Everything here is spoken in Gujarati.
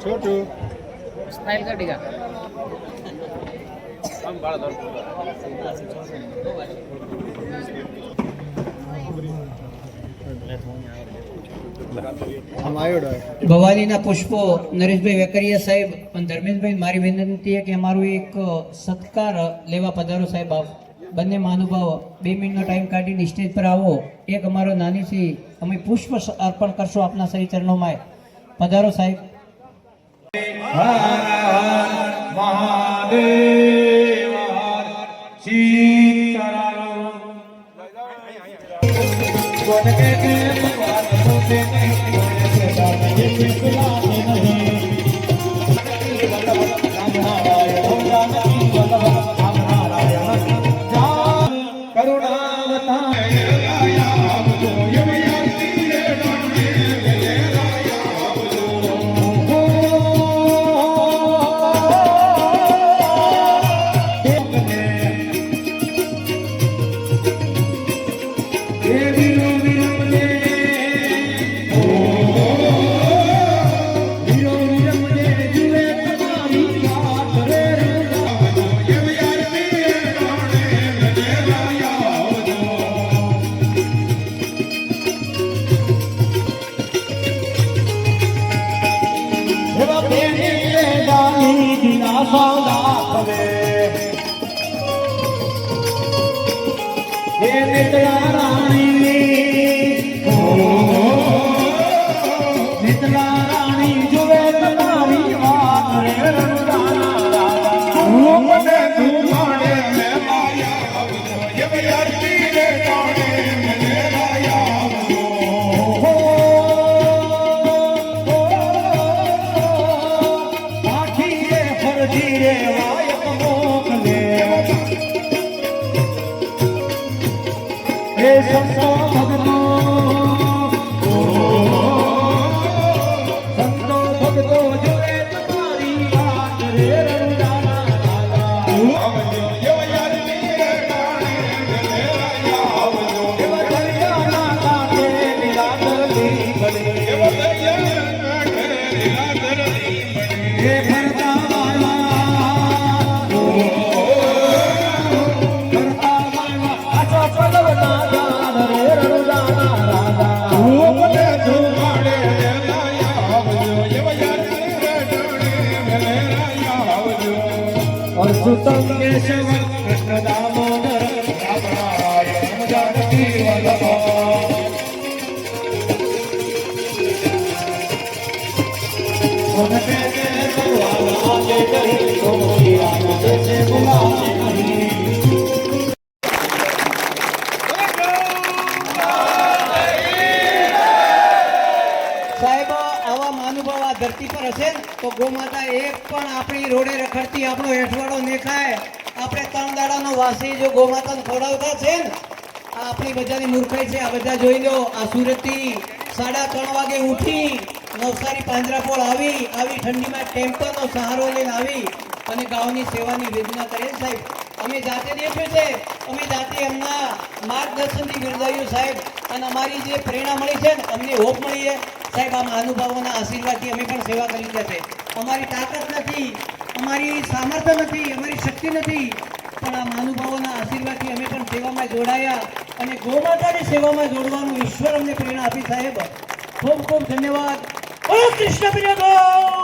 छोटू स्टाइल कटेगा हम बड़ा दौड़ ભવાનીના પુષ્પો નરેશભાઈ વેકરિયા સાહેબ અને ધર્મેશભાઈ મારી વિનંતી છે કે અમારું એક સત્કાર લેવા પધારો સાહેબ. આપ બંને મહાનુભાવ 2 મિનિટનો ટાઈમ કાઢીને સ્ટેજ પર આવો. એક અમારો નાની સી અમે પુષ્પ અર્પણ કરશો આપના શ્રી ચરણોમાં. પધારો સાહેબ. ધરતી પર હશે તો ગોમાતા એક પણ આપણી રોડે રખડતી આપણો હેઠવાડો દેખાય. આપણે 3 દાડાનો વાસી જો ગોમાતાને ખવડાવતા છે ને, આ આપણી બધાની મૂર્ખાઈ છે. આ બધા જોઈ લો. આ સુરતથી 3:30 વાગે ઉઠી નવસારી પાંજરાપોળ આવી ઠંડીમાં ટેમ્પરનો સહારો લઈને આવી અને ગામની સેવાની વેદના કરે સાહેબ. અમે જાતે દેખ્યું છે, અમે જાતે એમના માર્ગદર્શનથી બિરદાવ્યું સાહેબ. અને અમારી જે પ્રેરણા મળી છે ને, અમને હોપ મળી છે સાહેબ. આ મહાનુભાવોના આશીર્વાદથી અમે પણ સેવા કરી છે. અમારી તાકાત નથી, અમારી સામર્થ્ય નથી, અમારી શક્તિ નથી, પણ આ મહાનુભાવોના આશીર્વાદથી અમે પણ સેવામાં જોડાયા અને ગૌમાતાની સેવામાં જોડવાનું ઈશ્વર અમને પ્રેરણા આપી સાહેબ. ખૂબ ખૂબ ધન્યવાદ. ઓ કૃષ્ણ પ્રિય ગૌ.